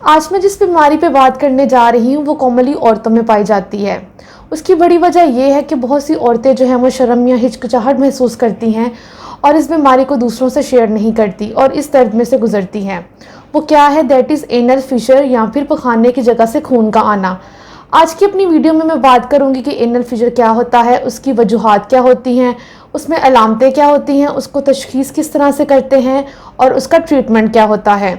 आज मैं जिस बीमारी पे बात करने जा रही हूँ वो कॉमनली औरतों में पाई जाती है। उसकी बड़ी वजह ये है कि बहुत सी औरतें जो हैं वो शर्म या हिचकिचाहट महसूस करती हैं और इस बीमारी को दूसरों से शेयर नहीं करती और इस दर्द में से गुजरती हैं। वो क्या है? दैट इज़ एनल फिशर या फिर पखाने की जगह से खून का आना। आज की अपनी वीडियो में मैं बात करूंगी कि एनल फिशर क्या होता है, उसकी वजूहात क्या होती हैं, उसमें अलामतें क्या होती हैं, उसको तशखीस किस तरह से करते हैं और उसका ट्रीटमेंट क्या होता है।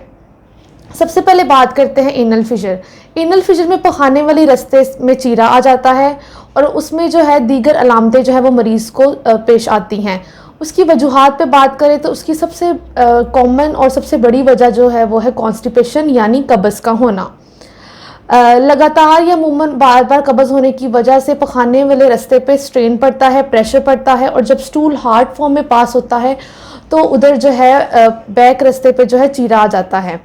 सबसे पहले बात करते हैं एनल फिशर। एनल फिशर में पखाने वाली रास्ते में चीरा आ जाता है और उसमें जो है दीगर अलामतें जो है वो मरीज़ को पेश आती हैं। उसकी वजूहात पे बात करें तो उसकी सबसे कॉमन और सबसे बड़ी वजह जो है वो है कॉन्स्टिपेशन यानी कब्ज़ का होना। लगातार या अमूमन बार बार कब्ज़ होने की वजह से पखाने वाले रास्ते पे स्ट्रेन पड़ता है, प्रेशर पड़ता है और जब स्टूल हार्ड फॉर्म में पास होता है तो उधर जो है बैक रास्ते पे जो है चीरा आ जाता है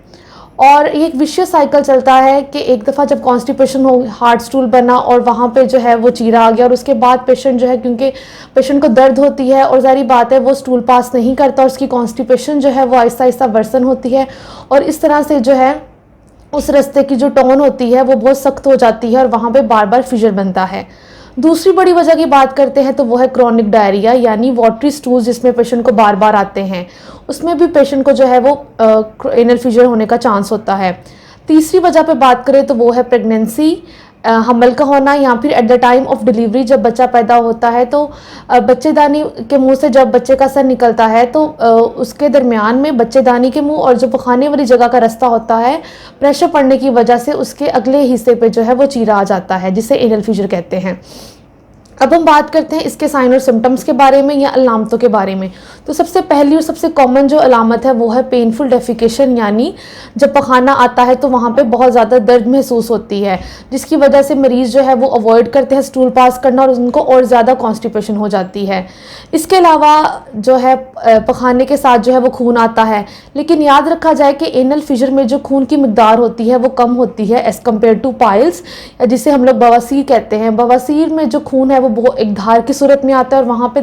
और ये एक विशियस साइकिल चलता है कि एक दफ़ा जब कॉन्स्टिपेशन हो, हार्ड स्टूल बना और वहाँ पे जो है वो चीरा आ गया और उसके बाद पेशेंट जो है, क्योंकि पेशेंट को दर्द होती है और ज़ाहिर बात है वो स्टूल पास नहीं करता और उसकी कॉन्स्टिपेशन जो है वो आहिस्ता आहिस्ता वर्सन होती है और इस तरह से जो है उस रास्ते की जो टोन होती है वो बहुत सख्त हो जाती है और वहाँ पे बार बार फिशर बनता है। दूसरी बड़ी वजह की बात करते हैं तो वो है क्रॉनिक डायरिया यानी वाटरी स्टूल्स, जिसमें पेशेंट को बार बार आते हैं। उसमें भी पेशेंट को जो है वो एनल फिशर होने का चांस होता है। तीसरी वजह पे बात करें तो वो है प्रेगनेंसी, हमल का होना या फिर at the time of delivery जब बच्चा पैदा होता है तो बच्चेदानी के मुंह से जब बच्चे का सर निकलता है तो उसके दरमियान में बच्चेदानी के मुंह और जो पखाने वाली जगह का रास्ता होता है, प्रेशर पड़ने की वजह से उसके अगले हिस्से पे जो है वो चीरा आ जाता है, जिसे एनल फिशर कहते हैं। अब हम बात करते हैं इसके साइन और सिम्टम्स के बारे में या अलामतों के बारे में। तो सबसे पहली और सबसे कॉमन जो अलामत है वो है पेनफुल डेफिकेशन, यानी जब पखाना आता है तो वहाँ पे बहुत ज़्यादा दर्द महसूस होती है, जिसकी वजह से मरीज़ जो है वो अवॉइड करते हैं स्टूल पास करना और उनको और ज़्यादा कॉन्स्टिपेशन हो जाती है। इसके अलावा जो है पखाने के साथ जो है वो खून आता है, लेकिन याद रखा जाए कि एनल फिशर में जो खून की मिकदार होती है वो कम होती है एज़ कम्पेयर टू पाइल्स, जिसे हम लोग बवासीर कहते हैं। बवासीर में जो खून है वो एक धार की सूरत में आता है और वहाँ पे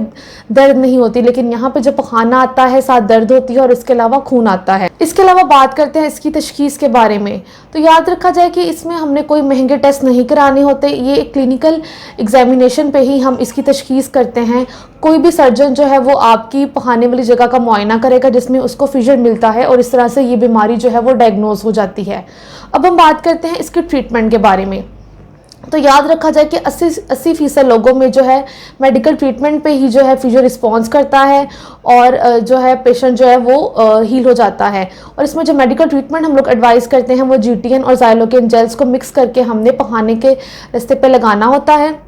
दर्द नहीं होती, लेकिन यहाँ पे जब पखाना आता है साथ दर्द होती है और इसके अलावा खून आता है। इसके अलावा बात करते हैं इसकी तशखीस के बारे में। तो याद रखा जाए कि इसमें हमने कोई महंगे टेस्ट नहीं कराने होते, ये एक क्लिनिकल एग्जामिनेशन पे ही हम इसकी तशखीस करते हैं। कोई भी सर्जन जो है वो आपकी पखाने वाली जगह का मुआयना करेगा जिसमें उसको फिशर मिलता है और इस तरह से ये बीमारी जो है वो डायग्नोज हो जाती है। अब हम बात करते हैं इसके ट्रीटमेंट के बारे में। तो याद रखा जाए कि 80% लोगों में जो है मेडिकल ट्रीटमेंट पे ही जो है फिशर रिस्पॉन्स करता है और जो है पेशेंट जो है वो हील हो जाता है। और इसमें जो मेडिकल ट्रीटमेंट हम लोग एडवाइस करते हैं वो GTN और ज़ाइलोकेन जेल्स को मिक्स करके हमने पखाने के रास्ते पे लगाना होता है।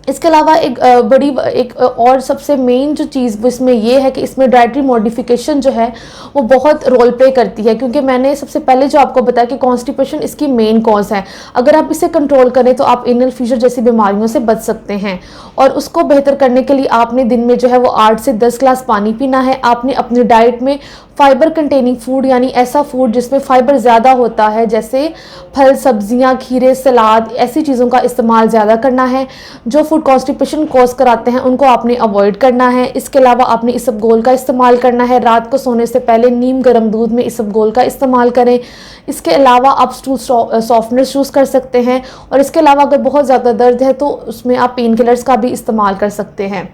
इसके अलावा एक और सबसे मेन जो चीज़ इसमें ये है कि इसमें डाइटरी मॉडिफिकेशन जो है वो बहुत रोल प्ले करती है, क्योंकि मैंने सबसे पहले जो आपको बताया कि कॉन्स्टिपेशन इसकी मेन कॉज है। अगर आप इसे कंट्रोल करें तो आप एनल फिशर जैसी बीमारियों से बच सकते हैं और उसको बेहतर करने के लिए आपने दिन में जो है वो 8 से 10 ग्लास पानी पीना है। आपने अपनी डाइट में फाइबर कंटेनिंग फूड यानी ऐसा फूड जिसमें फाइबर ज़्यादा होता है, जैसे फल, सब्जियां, खीरे, सलाद, ऐसी चीज़ों का इस्तेमाल ज़्यादा करना है। जो फूड कॉन्स्टिपेशन कॉज कराते हैं उनको आपने अवॉइड करना है। इसके अलावा आपने इसबगोल का इस्तेमाल करना है। रात को सोने से पहले नीम गर्म दूध में इसबगोल का इस्तेमाल करें। इसके अलावा आप स्टूल सॉफ्टनर यूज़ कर सकते हैं और इसके अलावा अगर बहुत ज़्यादा दर्द है तो उसमें आप पेन किलर्स का भी इस्तेमाल कर सकते हैं।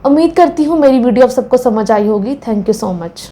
उम्मीद करती हूँ मेरी वीडियो आप सबको समझ आई होगी। Thank you so much.